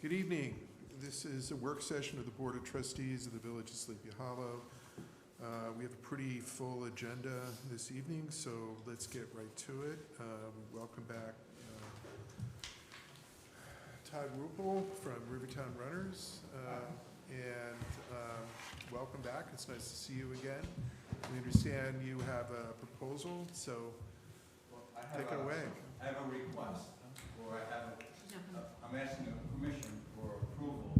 Good evening. This is a work session of the Board of Trustees of the Village of Sleepy Hollow. We have a pretty full agenda this evening, so let's get right to it. Welcome back Todd Rupel from Rivertown Runners, and welcome back. It's nice to see you again. We understand you have a proposal, so take it away. I have a request, or I'm asking permission for approval.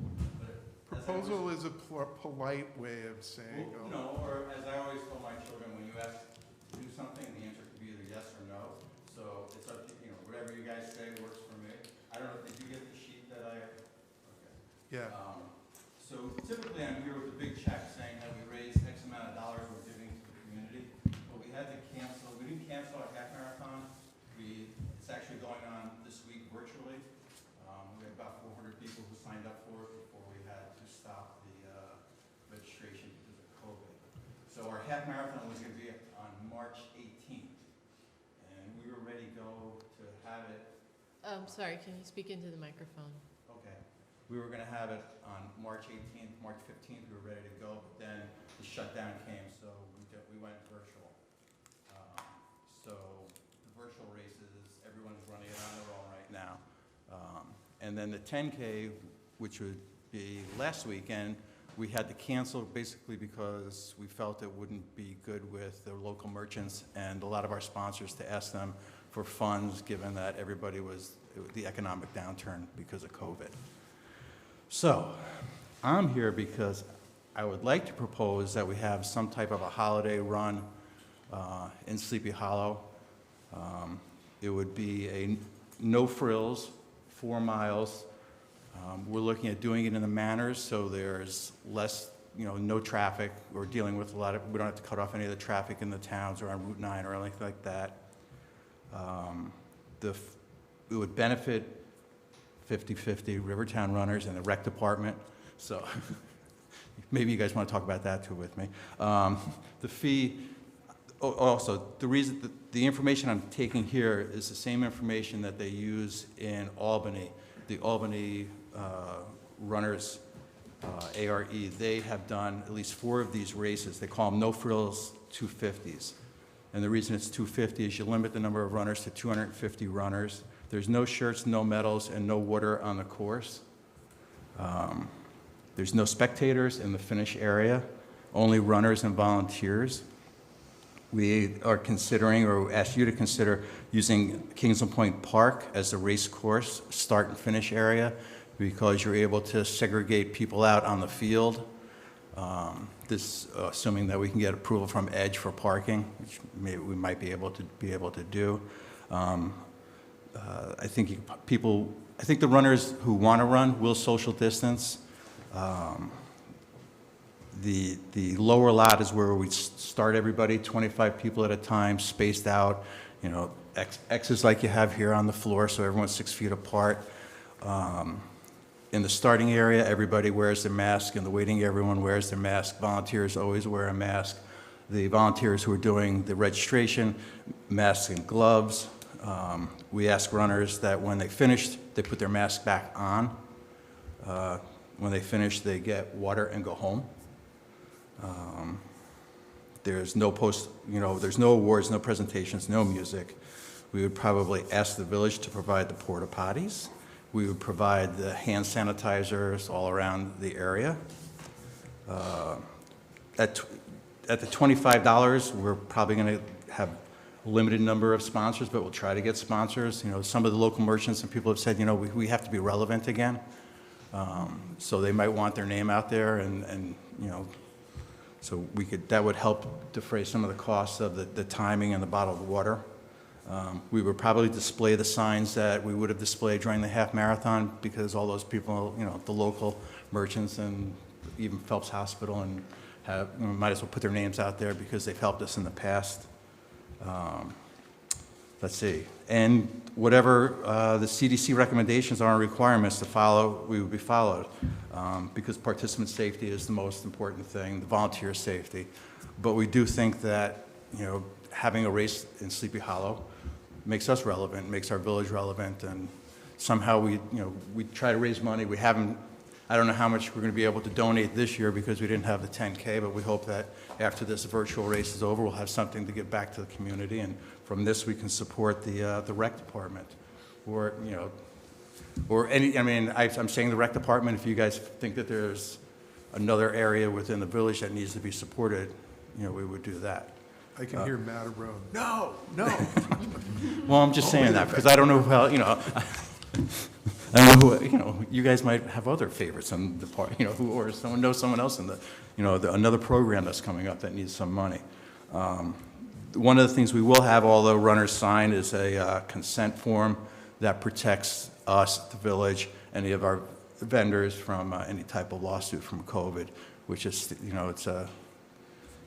Proposal is a polite way of saying. Well, no, or as I always tell my children, when you ask to do something, the answer can be either yes or no. So it's up to, whatever you guys say works for me. I don't know, did you get the sheet that I, okay. Yeah. So typically I'm here with a big check saying that we raised X amount of dollars we're giving to the community, but we had to cancel, we didn't cancel our half marathon. It's actually going on this week virtually. We had about 400 people who signed up for it before we had to stop the registration because of COVID. So our half marathon was going to be on March 18th, and we were ready to go to have it. Sorry, can you speak into the microphone? Okay. We were going to have it on March 18th, March 15th, we were ready to go, but then the shutdown came, so we went virtual. So the virtual races, everyone's running it on their own right now. And then the 10K, which would be last weekend, we had to cancel basically because we felt it wouldn't be good with the local merchants and a lot of our sponsors to ask them for funds, given that everybody was the economic downturn because of COVID. So I'm here because I would like to propose that we have some type of a holiday run in Sleepy Hollow. It would be a no frills, 4 miles. We're looking at doing it in the manors so there's less, no traffic. We're dealing with we don't have to cut off any of the traffic in the towns or on Route 9 or anything like that. It would benefit 50-50 Rivertown Runners and the rec department. So maybe you guys want to talk about that too with me. The fee, also the information I'm taking here is the same information that they use in Albany. The Albany Runners, ARE, they have done at least 4 of these races. They call them no frills 250s. And the reason it's 250 is you limit the number of runners to 250 runners. There's no shirts, no medals, and no water on the course. There's no spectators in the finish area, only runners and volunteers. We are considering, or ask you to consider, using Kingsland Point Park as a race course, start and finish area, because you're able to segregate people out on the field. Assuming that we can get approval from Edge for parking, which we might be able to do. I think the runners who want to run will social distance. The lower lot is where we start everybody, 25 people at a time, spaced out, X's like you have here on the floor, so everyone's 6 feet apart. In the starting area, everybody wears their mask. In the waiting area, everyone wears their mask. Volunteers always wear a mask. The volunteers who are doing the registration, masks and gloves. We ask runners that when they finish, they put their mask back on. When they finish, they get water and go home. There's no there's no awards, no presentations, no music. We would probably ask the village to provide the porta potties. We would provide the hand sanitizers all around the area. At the $25, we're probably going to have a limited number of sponsors, but we'll try to get sponsors. Some of the local merchants and people have said, we have to be relevant again. So they might want their name out there, and so that would help defray some of the costs of the timing and the bottled water. We would probably display the signs that we would have displayed during the half marathon, because all those people, the local merchants and even Phelps Hospital, and might as well put their names out there because they've helped us in the past. Let's see. And whatever the CDC recommendations are and requirements to follow, we would be followed, because participant safety is the most important thing, the volunteer safety. But we do think that, having a race in Sleepy Hollow makes us relevant, makes our village relevant, and somehow we try to raise money. We haven't, I don't know how much we're going to be able to donate this year because we didn't have the 10K, but we hope that after this virtual race is over, we'll have something to give back to the community, and from this, we can support the rec department, or, or any, I mean, I'm saying the rec department, if you guys think that there's another area within the village that needs to be supported, we would do that. I can hear Matt Arone. No, no. Well, I'm just saying that because I don't know how, I don't know who, you guys might have other favorites in the part, or someone knows someone else in another program that's coming up that needs some money. One of the things we will have all the runners sign is a consent form that protects us, the village, any of our vendors from any type of lawsuit from COVID, which is,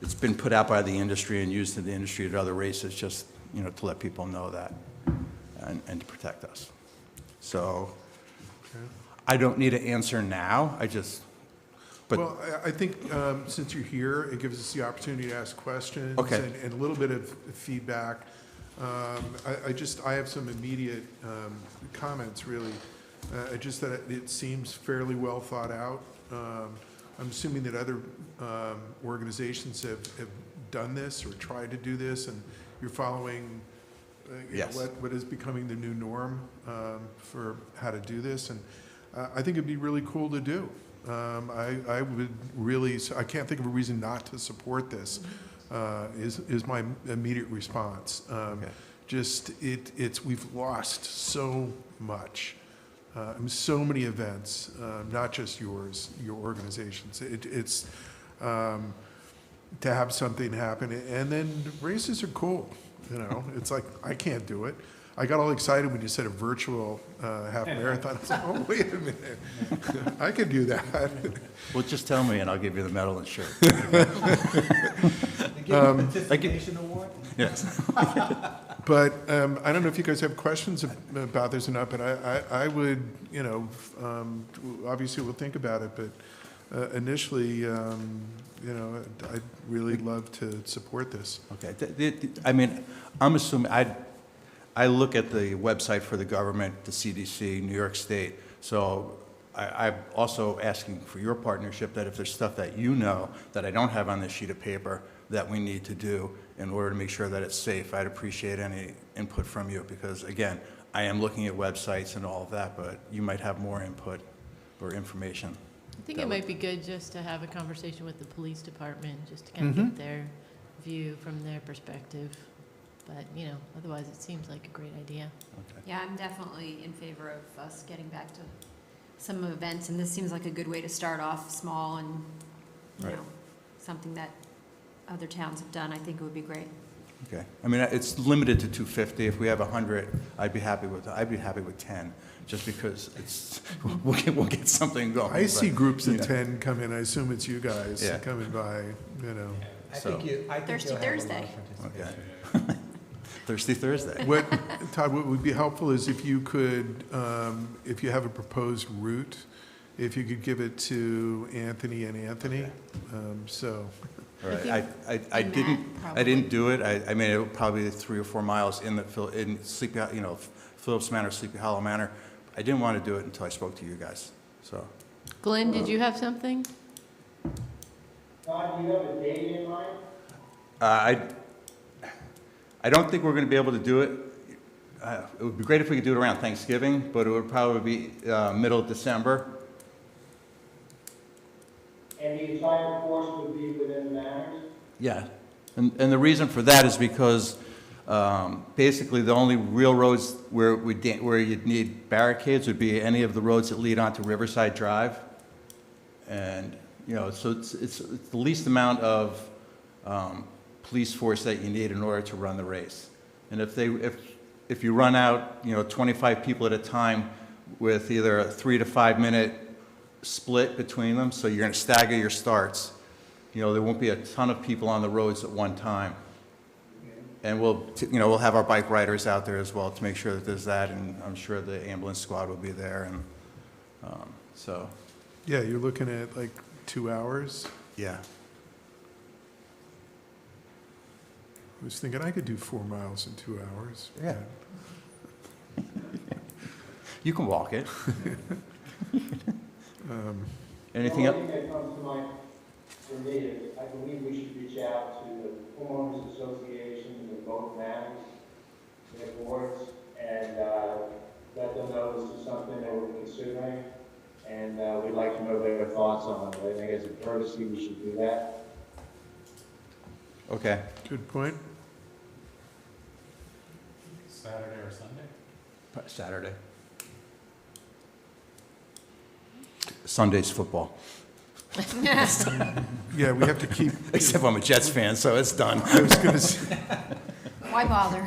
it's been put out by the industry and used in the industry at other races, just, to let people know that and to protect us. So I don't need an answer now. But well, I think since you're here, it gives us the opportunity to ask questions Okay. and a little bit of feedback. I have some immediate comments, really. Just that it seems fairly well thought out. I'm assuming that other organizations have done this or tried to do this, and you're following Yes. what is becoming the new norm for how to do this. And I think it'd be really cool to do. I would really, I can't think of a reason not to support this, is my immediate response. Okay. We've lost so much. So many events, not just yours, your organizations. It's to have something happen, and then races are cool. It's like I can't do it. I got all excited when you said a virtual half marathon. I was like, oh, wait a minute, I can do that. Well, just tell me, and I'll give you the medal and shirt. Participation award? Yes. But I don't know if you guys have questions about this or not, but I would, obviously we'll think about it, but initially, I'd really love to support this. Okay. I mean, I'm assuming, I look at the website for the government, the CDC, New York State, so I'm also asking for your partnership that if there's stuff that that I don't have on this sheet of paper that we need to do in order to make sure that it's safe, I'd appreciate any input from you because, again, I am looking at websites and all of that, but you might have more input or information. I think it might be good just to have a conversation with the police department, just to kind of get their view from their perspective. But, otherwise it seems like a great idea. Okay. Yeah, I'm definitely in favor of us getting back to some events, and this seems like a good way to start off small and, Right. Something that other towns have done. I think it would be great. Okay. I mean, it's limited to 250. If we have 100, I'd be happy with 10, just because we'll get something going. I see groups of you know. 10 come in. I assume it's you guys Yeah. coming by, I So- think you'll have a Thirsty lot of Thursday. participation. Thirsty Thursday. Todd, what would be helpful is if you could, if you have a proposed route, if you could give it to Anthony and Anthony. All right. think- I And didn't. Matt, I didn't do it. I mean, it would probably be 3 or 4 miles in Sleepy, Phillips Manor, Sleepy Hollow Manor. I didn't want to do it until I spoke to you guys. So Glenn, did you have something? Todd, do you have a date in mind? I don't think we're going to be able to do it. It would be great if we could do it around Thanksgiving, but it would probably be middle of December. And the entire course would be within the manors? Yeah, and the reason for that is because basically the only real roads where you'd need barricades would be any of the roads that lead onto Riverside Drive. And, so it's the least amount of police force that you need in order to run the race. And if you run out, 25 people at a time with either a 3 to 5 minute split between them, so you're going to stagger your starts. There won't be a ton of people on the roads at one time. And we'll have our bike riders out there as well to make sure that there's that, and I'm sure the ambulance squad will be there, and so, Yeah, you're looking at like 2 hours. yeah. I was thinking I could do 4 miles in 2 hours. Yeah. You can walk it. Anything The else? only thing that comes to mind for me is, I believe we should reach out to the homeowners associations in both matters, their boards, and, let them know this is something that we're considering, and, we'd like to know their thoughts on it. I think as a courtesy, we should do that. Okay. Good point. Saturday or Sunday? Saturday. Sunday's football. Yeah, we have to keep, Except I'm a Jets fan, so it's done. I was going to say, Why bother?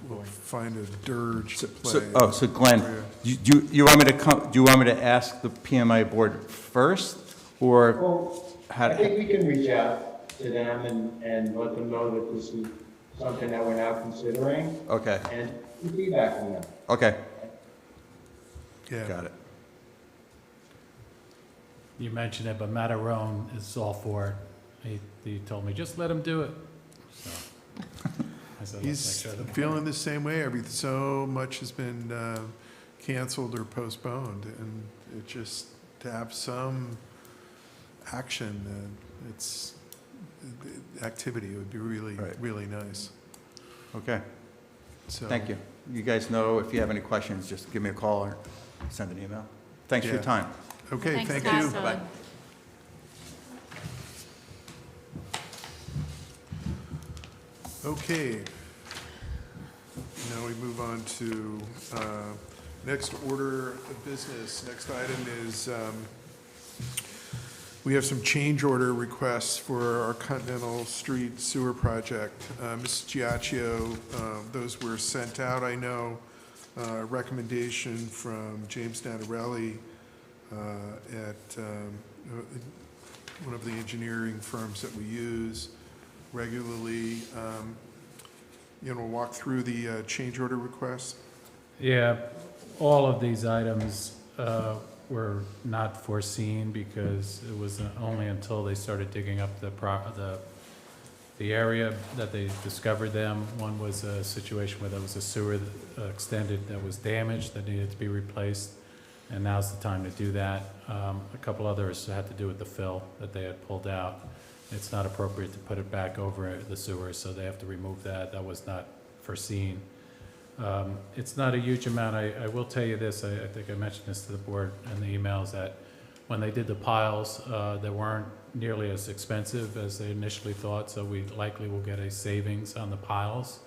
we'll find a dirge to play. So Glenn, you want me to come, do you want me to ask the PMI board first, or Well, how? I think we can reach out to them and let them know that this is something that we're now considering, Okay, and get feedback from them. okay, Yeah. got it. You mentioned it, but Matarone is all for it. He told me, just let him do it. So I said, let's He's make sure that. feeling the same way. So much has been canceled or postponed, and it just, to have some action, it's, activity would be really, Right. really nice. Okay, So thank you. You guys know, if you have any questions, just give me a call or send an email. Thanks for your Yeah. time. Okay, Thanks, thank Todd. you. Bye-bye. Okay. Now we move on to next order of business. Next item is, we have some change order requests for our Continental Street Sewer Project. Mrs. Giacchio, those were sent out, I know. Recommendation from James Natarelli at one of the engineering firms that we use regularly. We'll walk through the change order requests. Yeah, all of these items were not foreseen because it was only until they started digging up the area that they discovered them. One was a situation where there was a sewer extended that was damaged, that needed to be replaced, and now's the time to do that. A couple others had to do with the fill that they had pulled out. It's not appropriate to put it back over the sewer, so they have to remove that. That was not foreseen. It's not a huge amount. I will tell you this, I think I mentioned this to the board in the emails, that when they did the piles, they weren't nearly as expensive as they initially thought, so we likely will get a savings on the piles.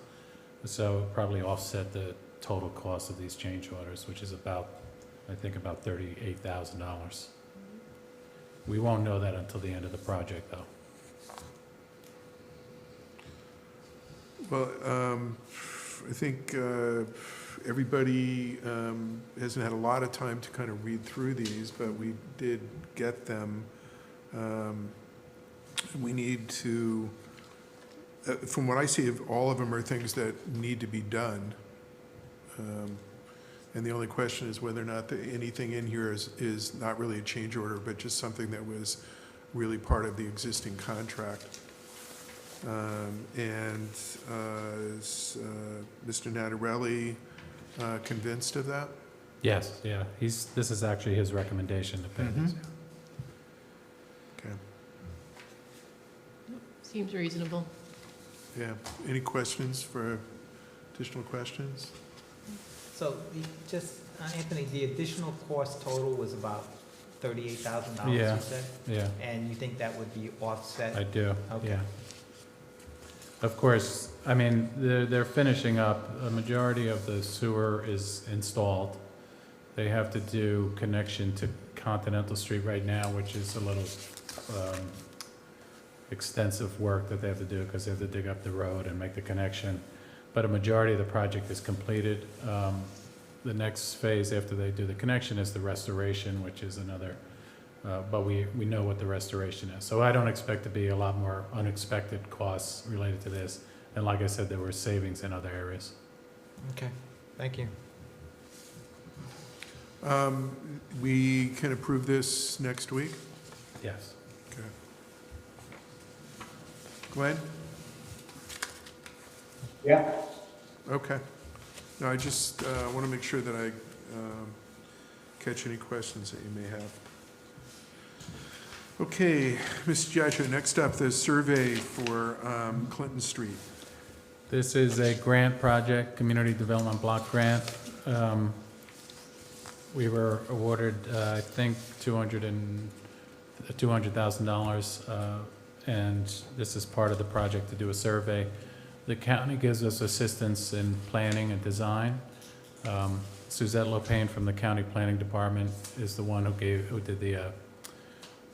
So probably offset the total cost of these change orders, which is about, I think about $38,000. We won't know that until the end of the project, though. Well, I think everybody hasn't had a lot of time to kind of read through these, but we did get them. We need to, from what I see, all of them are things that need to be done. And the only question is whether or not anything in here is not really a change order, but just something that was really part of the existing contract. And is Mr. Natarelli convinced of that? Yes, yeah, this is actually his recommendation to pay this. Okay, Seems reasonable. yeah. Any questions for, additional questions? So, Anthony, the additional cost total was about $38,000, Yeah. you said? Yeah, And you think that would be offset? I do, Okay. yeah. Of course, I mean, they're finishing up, a majority of the sewer is installed. They have to do connection to Continental Street right now, which is a little extensive work that they have to do because they have to dig up the road and make the connection. But a majority of the project is completed. The next phase after they do the connection is the restoration, which is another, but we know what the restoration is. So I don't expect to be a lot more unexpected costs related to this. And like I said, there were savings in other areas. Okay, thank you. We can approve this next week? Yes. Okay. Glenn? Yeah, Okay. No, I just want to make sure that I catch any questions that you may have. Okay, Mr. Giacho, next up, the survey for Clinton Street. This is a grant project, community development block grant. We were awarded, I think, $200,000, and this is part of the project to do a survey. The county gives us assistance in planning and design. Suzette Lopane from the County Planning Department is the one who did the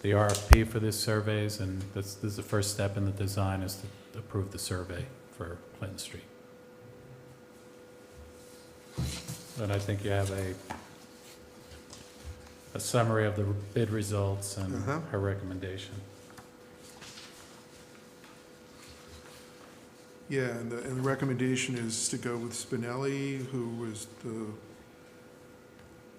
RFP for these surveys, and this is the first step in the design, is to approve the survey for Clinton Street. And I think you have a summary of the bid results and her recommendation. Yeah, and the recommendation is to go with Spinelli, who was the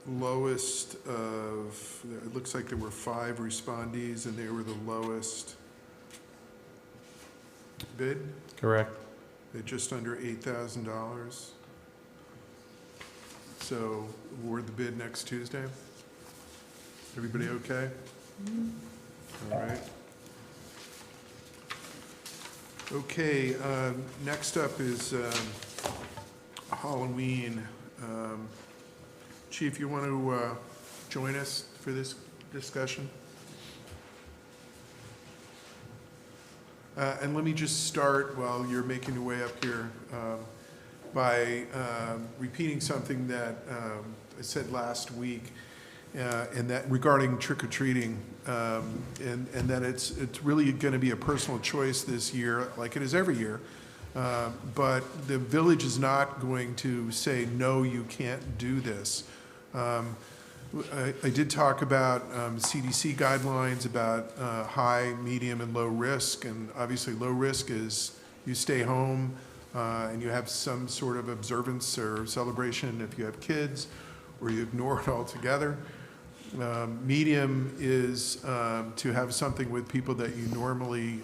lowest of, it looks like there were 5 respondees, and they were the lowest bid, Correct? at just under $8,000. So award the bid next Tuesday. Everybody okay? All right. Okay, next up is Halloween. Chief, you want to join us for this discussion? And let me just start while you're making your way up here by repeating something that I said last week, and that regarding trick-or-treating, and that it's really going to be a personal choice this year, like it is every year. But the village is not going to say, no, you can't do this. I did talk about CDC guidelines about high, medium, and low risk, and obviously low risk is you stay home and you have some sort of observance or celebration if you have kids, or you ignore it altogether. Medium is to have something with people that you normally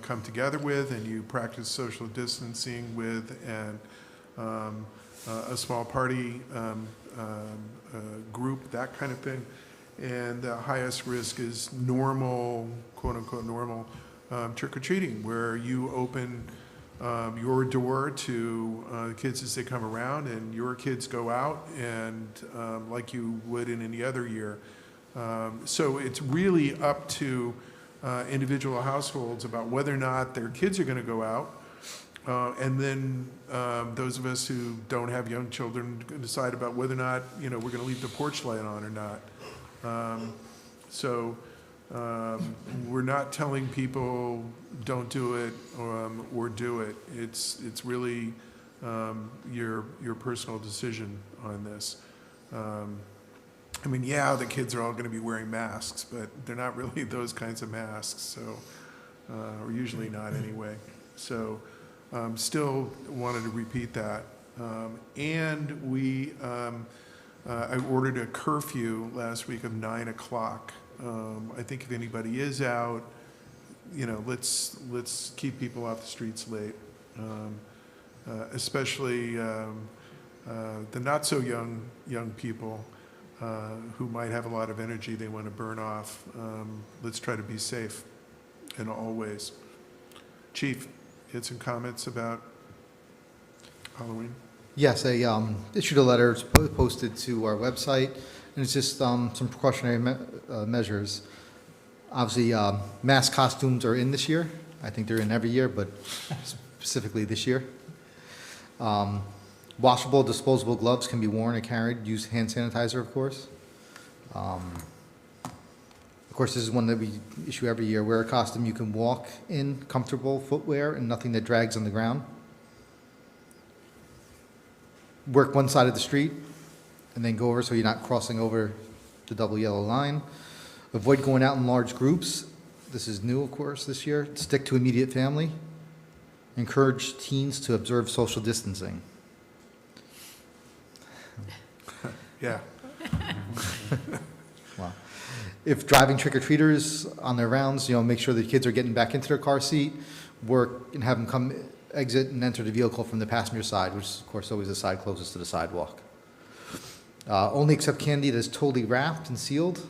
come together with and you practice social distancing with, and a small party group, that kind of thing. And the highest risk is normal, quote-unquote normal, trick-or-treating, where you open your door to the kids as they come around, and your kids go out, and like you would in any other year. So it's really up to individual households about whether or not their kids are going to go out. And then those of us who don't have young children decide about whether or not, we're going to leave the porch light on or not. So we're not telling people don't do it or do it. It's really your personal decision on this. I mean, yeah, the kids are all going to be wearing masks, but they're not really those kinds of masks, so, or usually not anyway. So still wanted to repeat that. And I ordered a curfew last week of 9 o'clock. I think if anybody is out, let's keep people off the streets late, especially the not so young people who might have a lot of energy they want to burn off. Let's try to be safe in all ways. Chief, you had some comments about Halloween? Yes, I issued a letter, it's posted to our website, and it's just some precautionary measures. Obviously, mask costumes are in this year. I think they're in every year, but specifically this year. Washable, disposable gloves can be worn and carried. Use hand sanitizer, of course. Of course, this is one that we issue every year. Wear a costume you can walk in, comfortable footwear, and nothing that drags on the ground. Work one side of the street, and then go over so you're not crossing over the double yellow line. Avoid going out in large groups. This is new, of course, this year. Stick to immediate family. Encourage teens to observe social distancing. Yeah. Wow. If driving trick-or-treaters on their rounds, make sure the kids are getting back into their car seat. Work and have them come exit and enter the vehicle from the passenger side, which is, of course, always the side closest to the sidewalk. Only accept candy that is totally wrapped and sealed,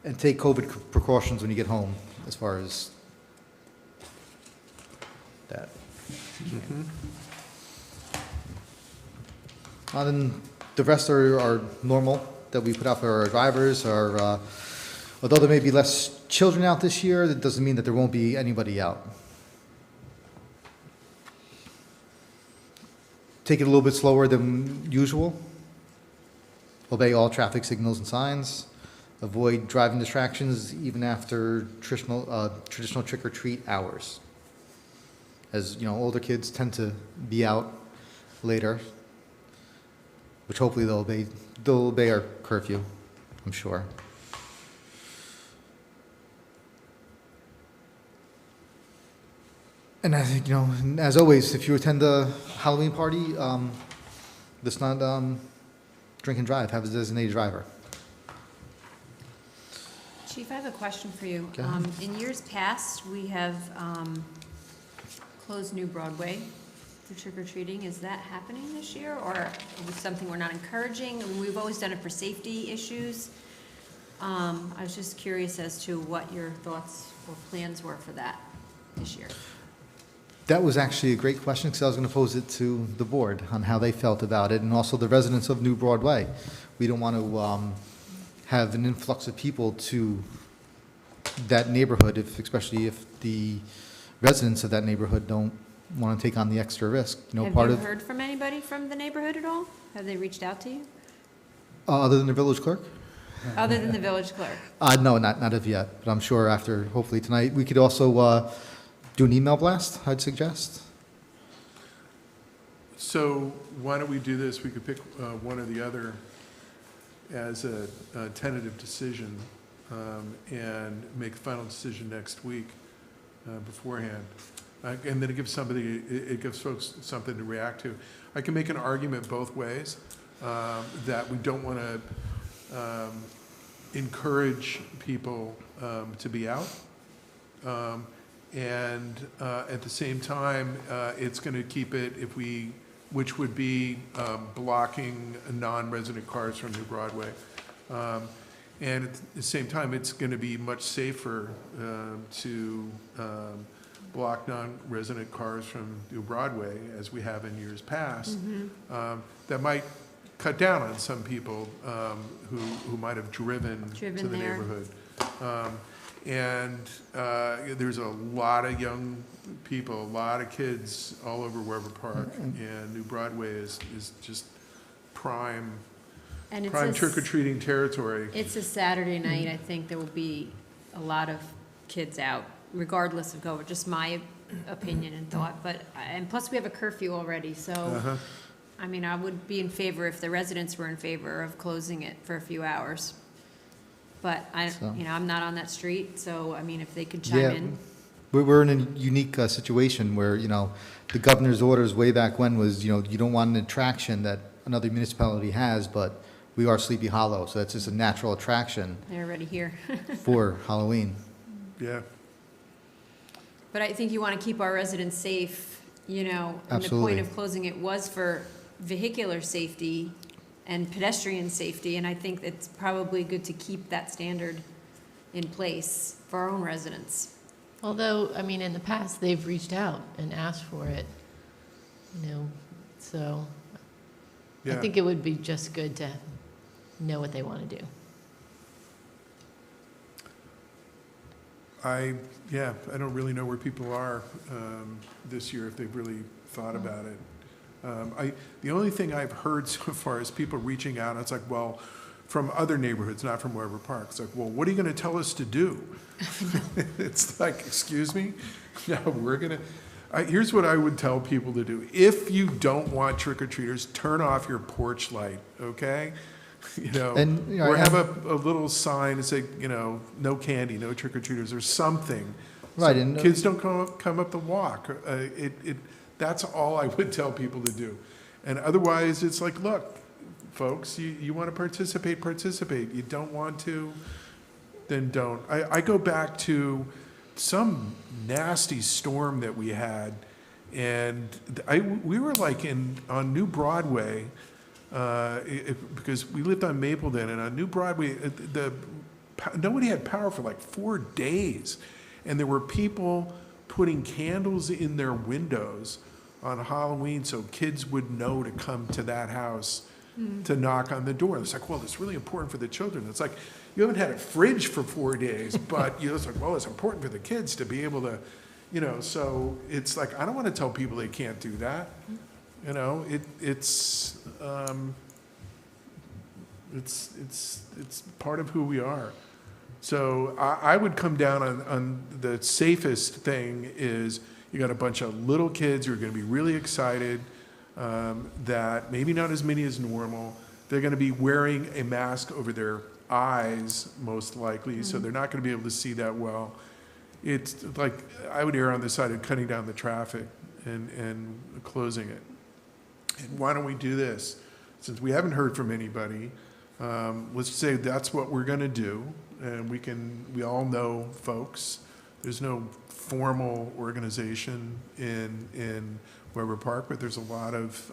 and take COVID precautions when you get home, as far as that. Then the rest are normal, that we put out for our drivers. Although there may be less children out this year, that doesn't mean that there won't be anybody out. Take it a little bit slower than usual. Obey all traffic signals and signs. Avoid driving distractions even after traditional trick-or-treat hours. As you know, older kids tend to be out later, which hopefully they'll obey our curfew, I'm sure. And I think, as always, if you attend a Halloween party, let's not drink and drive. Have a designated driver. Chief, I have a question for you. Go ahead. In years past, we have closed New Broadway for trick-or-treating. Is that happening this year, or is it something we're not encouraging? I mean, we've always done it for safety issues. I was just curious as to what your thoughts or plans were for that this year. That was actually a great question, because I was going to pose it to the board on how they felt about it, and also the residents of New Broadway. We don't want to have an influx of people to that neighborhood, especially if the residents of that neighborhood don't want to take on the extra risk. Have you heard from anybody from the neighborhood at all? Have they reached out to you, Other than the village clerk? other than the village clerk? No, not as of yet, but I'm sure after, hopefully tonight, we could also do an email blast, I'd suggest. So why don't we do this? We could pick one or the other as a tentative decision and make a final decision next week beforehand. And then it gives folks something to react to. I can make an argument both ways, that we don't want to encourage people to be out. And at the same time, it's going to keep it, which would be blocking non-resident cars from New Broadway. And at the same time, it's going to be much safer to block non-resident cars from New Broadway, as we have in years past. That might cut down on some people who might have driven to the there. neighborhood. And there's a lot of young people, a lot of kids all over Weber Park, and New Broadway is just prime And trick-or-treating territory. It's a Saturday night. I think there will be a lot of kids out, regardless of COVID, just my opinion and thought. And plus, we have a curfew already, so, I mean, I would be in favor if the residents were in favor of closing it for a few hours. But I'm not on that street, so, I mean, if they could chime in. We're in a unique situation where, the governor's orders way back when was, you don't want an attraction that another municipality has, but we are Sleepy Hollow, so that's just a natural attraction They're already here. for Halloween. Yeah. But I think you want to keep our residents safe, and the Absolutely. point of closing it was for vehicular safety and pedestrian safety, and I think it's probably good to keep that standard in place for our own residents. Although, I mean, in the past, they've reached out and asked for it, so I Yeah. think it would be just good to know what they want to do. I don't really know where people are this year, if they've really thought about it. The only thing I've heard so far is people reaching out, and it's like, well, from other neighborhoods, not from Weber Park. It's like, well, what are you going to tell us to do? It's like, excuse me? No, we're going to, here's what I would tell people to do. If you don't want trick-or-treaters, turn off your porch light, okay? Or have a little sign that say, no candy, no trick-or-treaters, or something. Right, So and kids don't come up the walk. That's all I would tell people to do. And otherwise, it's like, look, folks, you want to participate. You don't want to, then don't. I go back to some nasty storm that we had, And we were like on New Broadway, because we lived on Mapleton, and on New Broadway, nobody had power for like 4 days. And there were people putting candles in their windows on Halloween so kids would know to come to that house to knock on the door. It's like, well, it's really important for the children. It's like, you haven't had a fridge for 4 days, but it's like, well, it's important for the kids to be able to, so it's like, I don't want to tell people they can't do that. It's part of who we are. So I would come down on the safest thing is you got a bunch of little kids who are going to be really excited, that maybe not as many as normal. They're going to be wearing a mask over their eyes, most likely, so they're not going to be able to see that well. It's like, I would err on the side of cutting down the traffic and closing it. And why don't we do this? Since we haven't heard from anybody, let's say that's what we're going to do. And we all know folks. There's no formal organization in Weber Park, but there's a lot of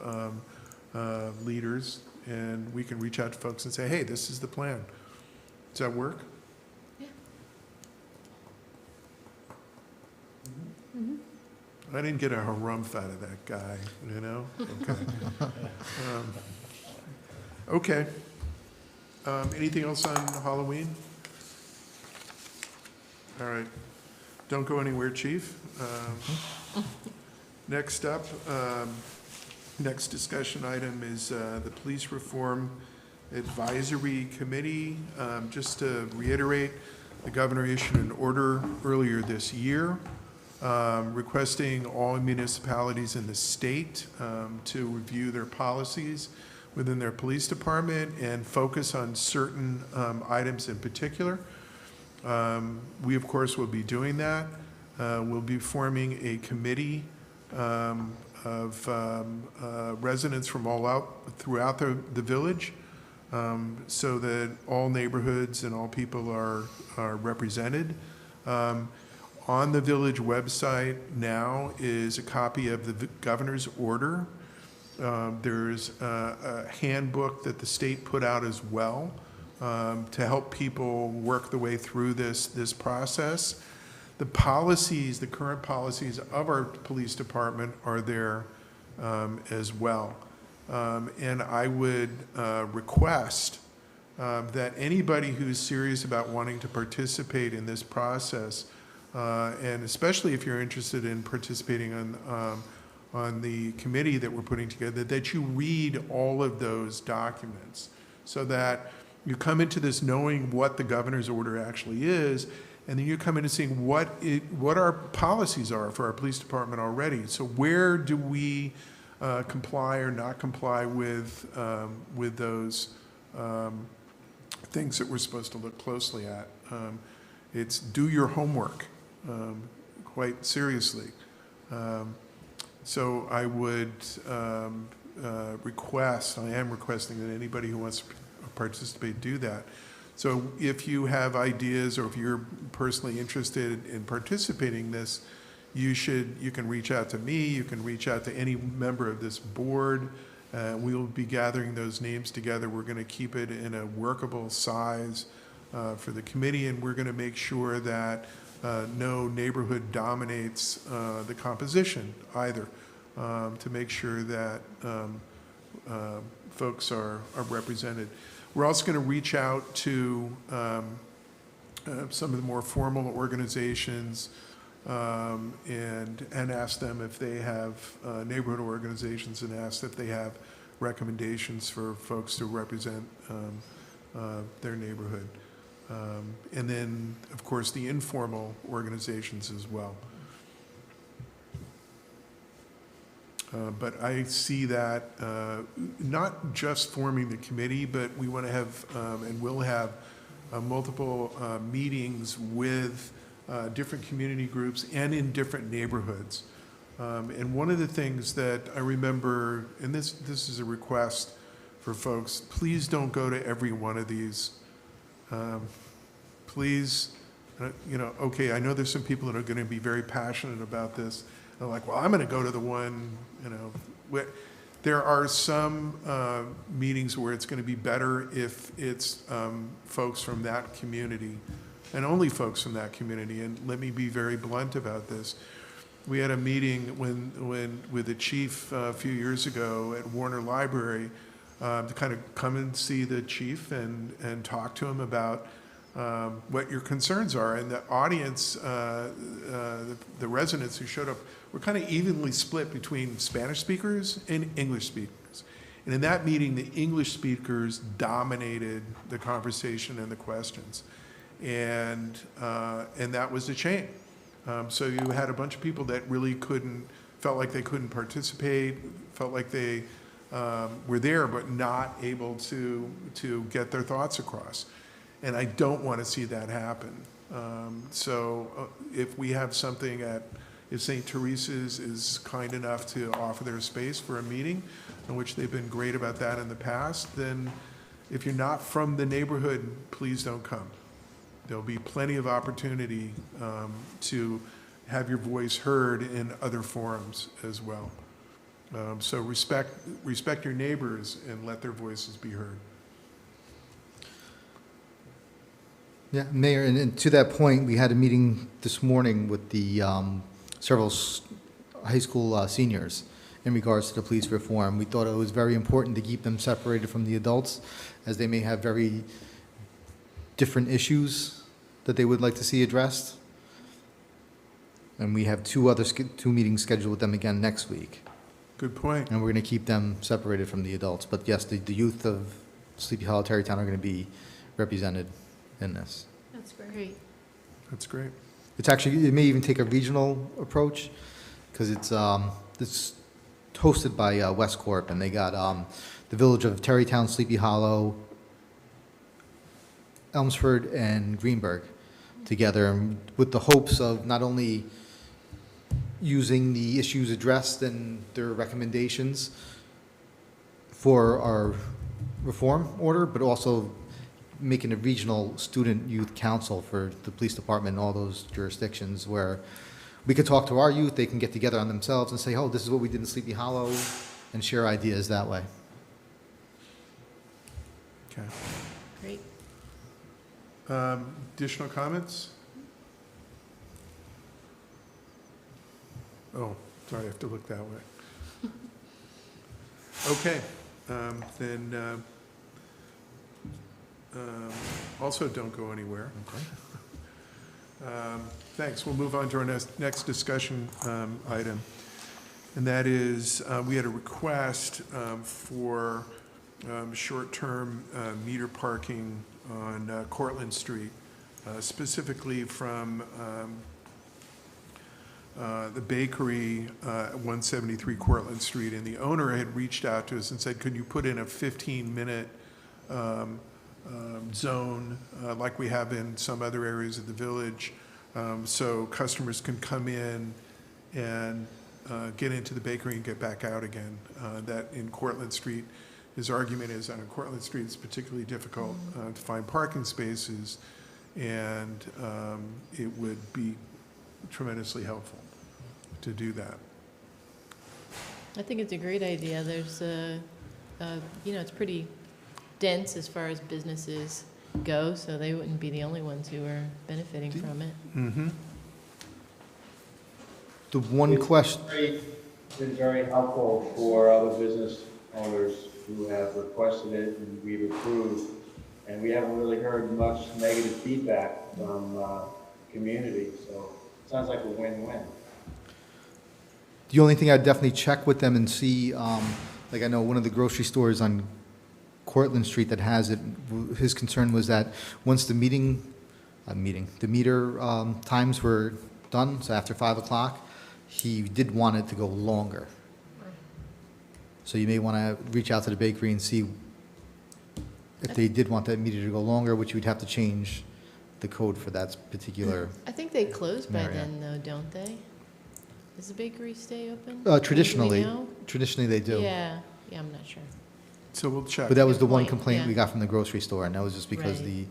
leaders, and we can reach out to folks and say, hey, this is the plan. Does that work? Yeah. I didn't get a harumph out of that guy, Okay. Okay. Anything else on Halloween? All right. Don't go anywhere, Chief. Next up, next discussion item is the Police Reform Advisory Committee. Just to reiterate, the governor issued an order earlier this year requesting all municipalities in the state to review their policies within their police department and focus on certain items in particular. We, of course, will be doing that. We'll be forming a committee of residents from throughout the village, so that all neighborhoods and all people are represented. On the village website now is a copy of the governor's order. There's a handbook that the state put out as well, to help people work the way through this process. The policies, the current policies of our police department are there as well. And I would request that anybody who's serious about wanting to participate in this process, and especially if you're interested in participating on the committee that we're putting together, that you read all of those documents so that you come into this knowing what the governor's order actually is, and then you come in and seeing what our policies are for our police department already. So where do we comply or not comply with those things that we're supposed to look closely at? It's do your homework, quite seriously. So I would request, I am requesting that anybody who wants to participate do that. So if you have ideas or if you're personally interested in participating in this, you can reach out to me, you can reach out to any member of this board. We'll be gathering those names together. We're going to keep it in a workable size for the committee, and we're going to make sure that no neighborhood dominates the composition either, to make sure that folks are represented. We're also going to reach out to some of the more formal organizations and ask them if they have neighborhood organizations, and ask if they have recommendations for folks to represent their neighborhood. And then, of course, the informal organizations as well. But I see that not just forming the committee, but we want to have and will have multiple meetings with different community groups and in different neighborhoods. And one of the things that I remember, and this is a request for folks, please don't go to every one of these. Please, okay, I know there's some people that are going to be very passionate about this. They're like, well, I'm going to go to the one, there are some meetings where it's going to be better if it's folks from that community, and only folks from that community. And let me be very blunt about this. We had a meeting with the chief a few years ago at Warner Library to kind of come and see the chief and talk to him about what your concerns are. And the audience, the residents who showed up, were kind of evenly split between Spanish speakers and English speakers. And in that meeting, the English speakers dominated the conversation and the questions. And that was a shame. So you had a bunch of people that really felt like they couldn't participate, felt like they were there but not able to get their thoughts across. And I don't want to see that happen. So if we have something if St. Teresa's is kind enough to offer their space for a meeting, in which they've been great about that in the past, then if you're not from the neighborhood, please don't come. There'll be plenty of opportunity to have your voice heard in other forums as well. So respect your neighbors and let their voices be heard. Yeah, Mayor, and to that point, we had a meeting this morning with the several high school seniors in regards to the police reform. We thought it was very important to keep them separated from the adults, as they may have very different issues that they would like to see addressed. And we have two meetings scheduled with them again next week. Good point. And we're going to keep them separated from the adults. But yes, the youth of Sleepy Hollow, Tarrytown are going to be represented in this. That's Great. That's great. It may even take a regional approach, because it's hosted by West Corp, and they got the village of Tarrytown, Sleepy Hollow, Elmsford, and Greenberg together, and with the hopes of not only using the issues addressed and their recommendations for our reform order, but also making a regional student youth council for the police department and all those jurisdictions, where we could talk to our youth, they can get together on themselves and say, oh, this is what we did in Sleepy Hollow, and share ideas that way. Okay. Great. Additional comments? Oh, sorry, I have to look that way. Okay, then also don't go anywhere. Thanks. We'll move on to our next discussion item. And that is, we had a request for short-term meter parking on Cortlandt Street, specifically from the bakery at 173 Cortlandt Street. And the owner had reached out to us and said, could you put in a 15-minute zone like we have in some other areas of the village, so customers can come in and get into the bakery and get back out again. That in Cortlandt Street, his argument is on Cortlandt Street it's particularly difficult to find parking spaces, and it would be tremendously helpful to do that. I think it's a great idea. There's it's pretty dense as far as businesses go, so they wouldn't be the only ones who are benefiting from it. Mm-hmm. The one question, It's been very helpful for other business owners who have requested it and we've approved. And we haven't really heard much negative feedback from the community, so it sounds like a win-win. the only thing I'd definitely check with them and see, like I know one of the grocery stores on Cortlandt Street that has it, his concern was that once the the meter times were done, so after 5 o'clock, he did want it to go longer. So you may want to reach out to the bakery and see if they did want that meter to go longer, which you'd have to change the code for that particular. I think they close by Area. then, though, don't they? Does the bakery stay open? Traditionally, Do we know? traditionally they do. Yeah, I'm not sure. So we'll check. But that was Good the one point, complaint we yeah. got from the grocery store, and that was just because Right.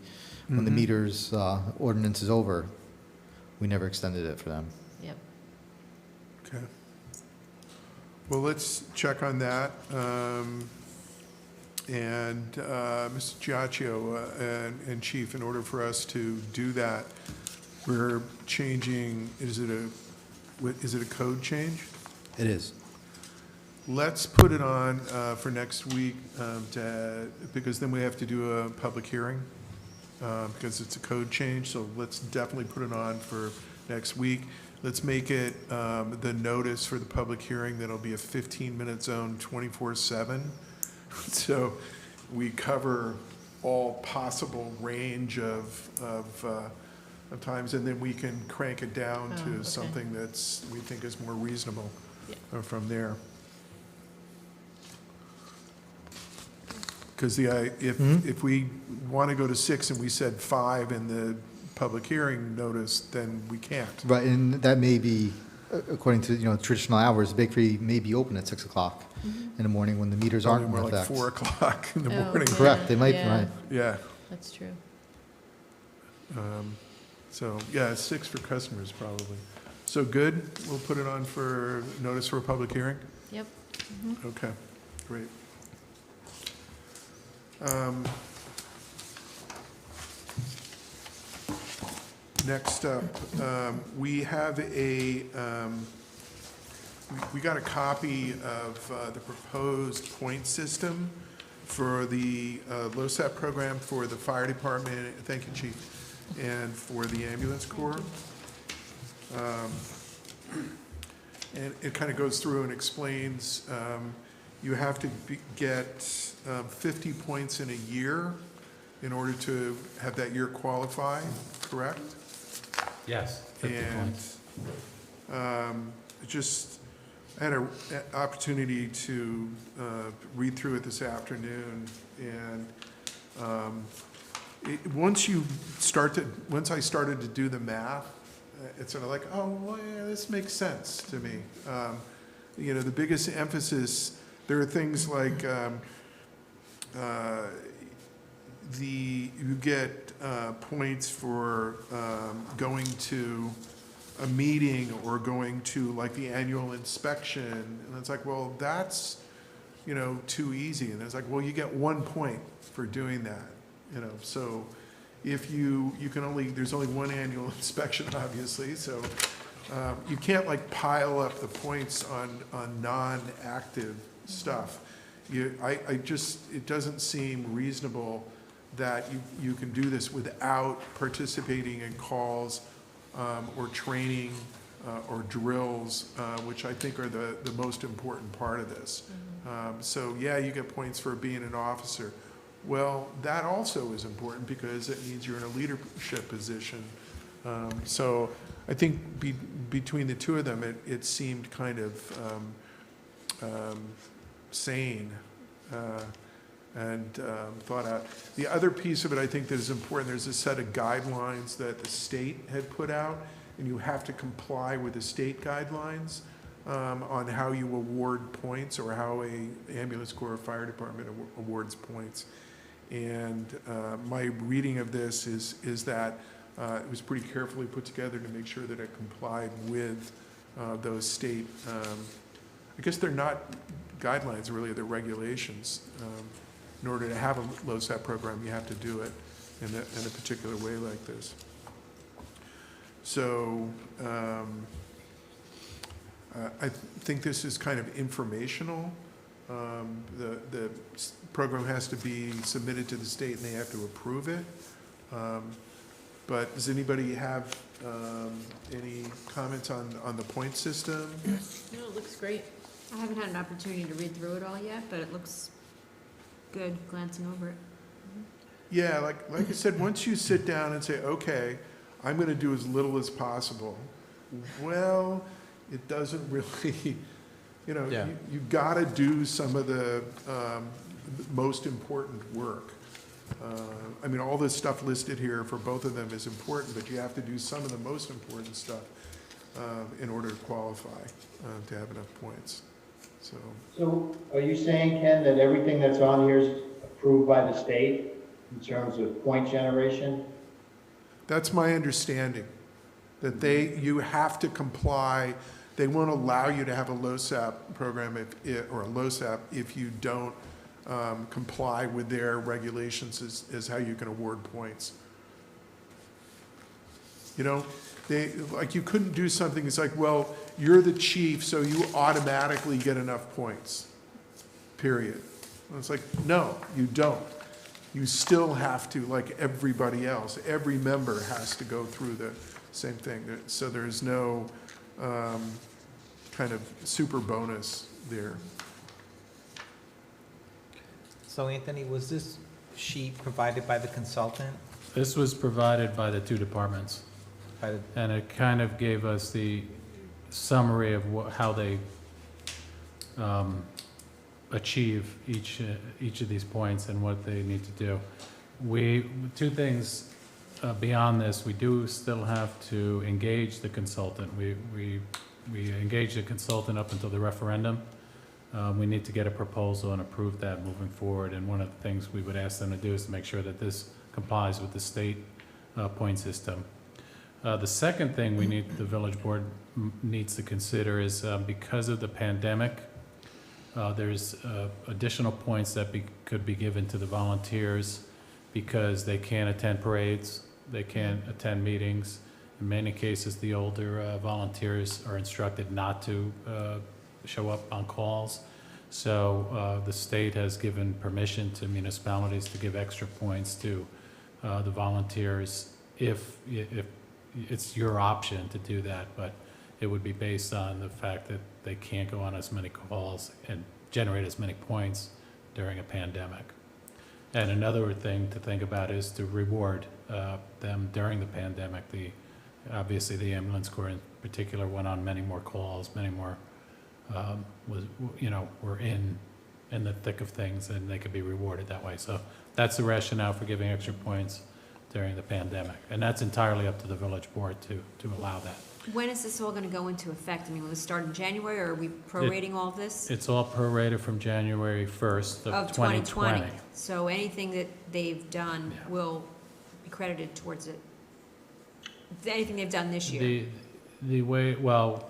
when the Mhm. meters ordinance is over, we never extended it for them. Yep. Okay. Well, let's check on that. And Mr. Giacchio and Chief, in order for us to do that, we're changing, is it a code change? It is. Let's put it on for next week, because then we have to do a public hearing, because it's a code change, so let's definitely put it on for next week. Let's make it the notice for the public hearing, that'll be a 15-minute zone, 24/7. So we cover all possible range of times, and then we can crank it down Oh, to okay. something that's, we think is more reasonable Yeah. from there. Because if we want to go to 6 and we said 5 in the public hearing notice, then we can't. Right, and that may be, according to, traditional hours, the bakery may be open at 6 o'clock in the morning when the meters aren't Probably in more like effect. 4 o'clock in the Oh, morning. okay. Correct, they might be, Yeah. right. Yeah, That's true. so, yeah, 6 for customers probably. So good, we'll put it on for notice for a public hearing? Yep. Okay, great. Next up, we have we got a copy of the proposed point system for the LoSAP program for the fire department, thank you, Chief, and for the ambulance corps. And it kind of goes through and explains, you have to get 50 points in a year in order to have that year qualify, correct? Yes, 50 points. And I had an opportunity to read through it this afternoon, and once I started to do the math, it's sort of like, oh, well, yeah, this makes sense to me. The biggest emphasis, there are things like you get points for going to a meeting or going to like the annual inspection, and it's like, well, that's too easy, and it's like, well, you get 1 point for doing that, so if there's only one annual inspection, obviously, so you can't like pile up the points on non-active stuff. It doesn't seem reasonable that you can do this without participating in calls or training or drills, which I think are the most important part of this. So yeah, you get points for being an officer. Well, that also is important because it means you're in a leadership position. So I think between the two of them, it seemed kind of sane and thought out. The other piece of it I think that is important, there's a set of guidelines that the state had put out, and you have to comply with the state guidelines on how you award points or how a ambulance corps or fire department awards points. And my reading of this is that it was pretty carefully put together to make sure that it complied with those state, I guess they're not guidelines really, they're regulations. In order to have a LoSAP program, you have to do it in a particular way like this. So I think this is kind of informational. The program has to be submitted to the state and they have to approve it. But does anybody have any comments on the point system? No, it looks great. I haven't had an opportunity to read through it all yet, but it looks good glancing over it. Yeah, like I said, once you sit down and say, okay, I'm going to do as little as possible, well, it doesn't really, Yeah. you got to do some of the most important work. I mean, all this stuff listed here for both of them is important, but you have to do some of the most important stuff in order to qualify to have enough points. So are you saying, Ken, that everything that's on here is approved by the state in terms of point generation? That's my understanding, that you have to comply. they won't allow you to have a LoSAP program or a LoSAP if you don't comply with their regulations is how you can award points. You know, like you couldn't do something, it's like, well, you're the chief, so you automatically get enough points, period. And it's like, no, you don't. You still have to, like everybody else, every member has to go through the same thing. So there's no kind of super bonus there. So Anthony, was this sheet provided by the consultant? This was provided by the two departments, By the, and it kind of gave us the summary of how they achieve each of these points and what they need to do. Two things beyond this, we do still have to engage the consultant. We engage the consultant up until the referendum. We need to get a proposal and approve that moving forward, and one of the things we would ask them to do is to make sure that this complies with the state point system. The second thing the village board needs to consider is because of the pandemic, there's additional points that could be given to the volunteers because they can't attend parades, they can't attend meetings. In many cases, the older volunteers are instructed not to show up on calls. So the state has given permission to municipalities to give extra points to the volunteers if it's your option to do that, but it would be based on the fact that they can't go on as many calls and generate as many points during a pandemic. And another thing to think about is to reward them during the pandemic. Obviously the ambulance corps in particular went on many more calls, many more were in the thick of things, and they could be rewarded that way. So that's the rationale for giving extra points during the pandemic, and that's entirely up to the village board to allow that. When is this all gonna go into effect? I mean, will it start in January, or are we prorating all of this? It's all prorated from January 1st of 2020. So anything that they've done Yeah. will be credited towards it? Anything they've done this year? The way, well,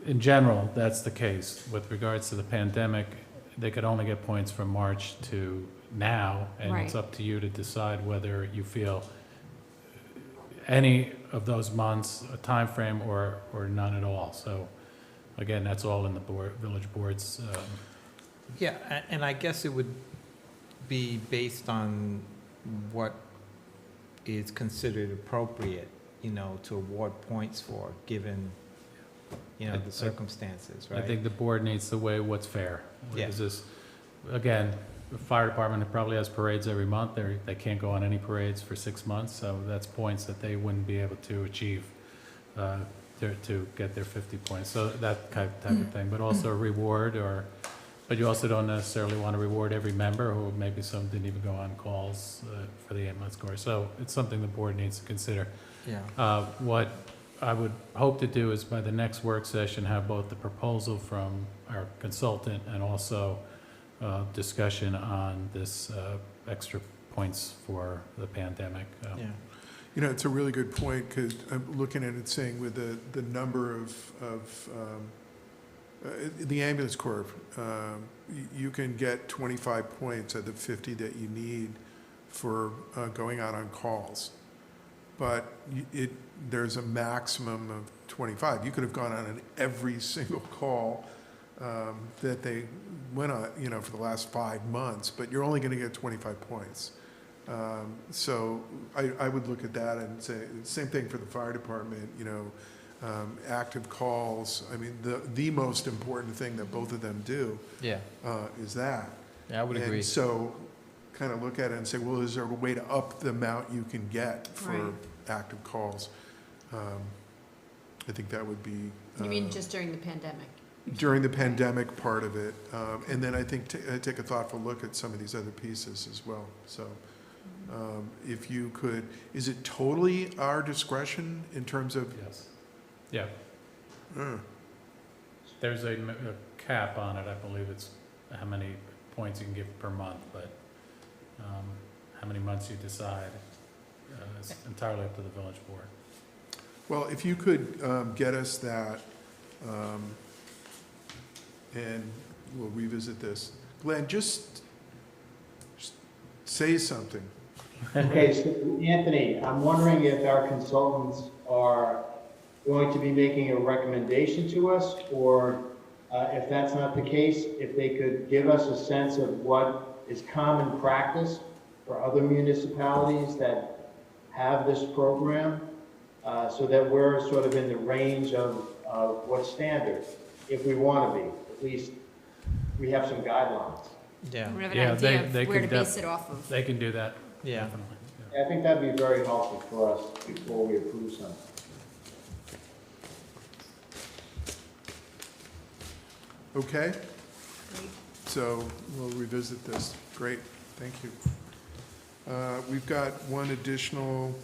in general, that's the case. With regards to the pandemic, they could only get points from March to now, and it's Right. up to you to decide whether you feel any of those months, a time frame, or none at all. So, again, that's all in the village board's, yeah, and I guess it would be based on what is considered appropriate, to award points for, given, the circumstances, right? I think the board needs to weigh what's fair. Yeah. Is this, again, the fire department probably has parades every month. They can't go on any parades for 6 months, so that's points that they wouldn't be able to achieve to get their 50 points. So that type of thing, but also a reward, but you also don't necessarily want to reward every member who maybe some didn't even go on calls for the ambulance corps. So it's something the board needs to consider. Yeah. What I would hope to do is by the next work session, have both the proposal from our consultant and also discussion on this extra points for the pandemic. Yeah. It's a really good point, because I'm looking at it saying with the number of the ambulance corps, you can get 25 points of the 50 that you need for going out on calls. But there's a maximum of 25. You could have gone on every single call that they went on, for the last 5 months, but you're only going to get 25 points. So I would look at that and say, same thing for the fire department, active calls. I mean, the most important thing that both of them do Yeah. is that. Yeah, I would agree. And so kind of look at it and say, well, is there a way to up the amount you can get for Right. active calls? I think that would be. You mean just during the pandemic? During the pandemic part of it. And then I think take a thoughtful look at some of these other pieces as well. So if you could, is it totally our discretion in terms of? Yes. Yeah. There's a cap on it. I believe it's how many points you can give per month, but how many months you decide is entirely up to the village board. Well, if you could get us that And we'll revisit this. Glenn, just say something. Okay, so Anthony, I'm wondering if our consultants are going to be making a recommendation to us, or if that's not the case, if they could give us a sense of what is common practice for other municipalities that have this program, so that we're sort of in the range of what's standard, if we want to be. At least we have some guidelines. Yeah, We have Yeah, an they- idea they of where to could base it off of. They can do that, yeah. definitely. yeah. I think that'd be very helpful for us before we approve something. Okay? So we'll revisit this. Great, thank you. We've got one additional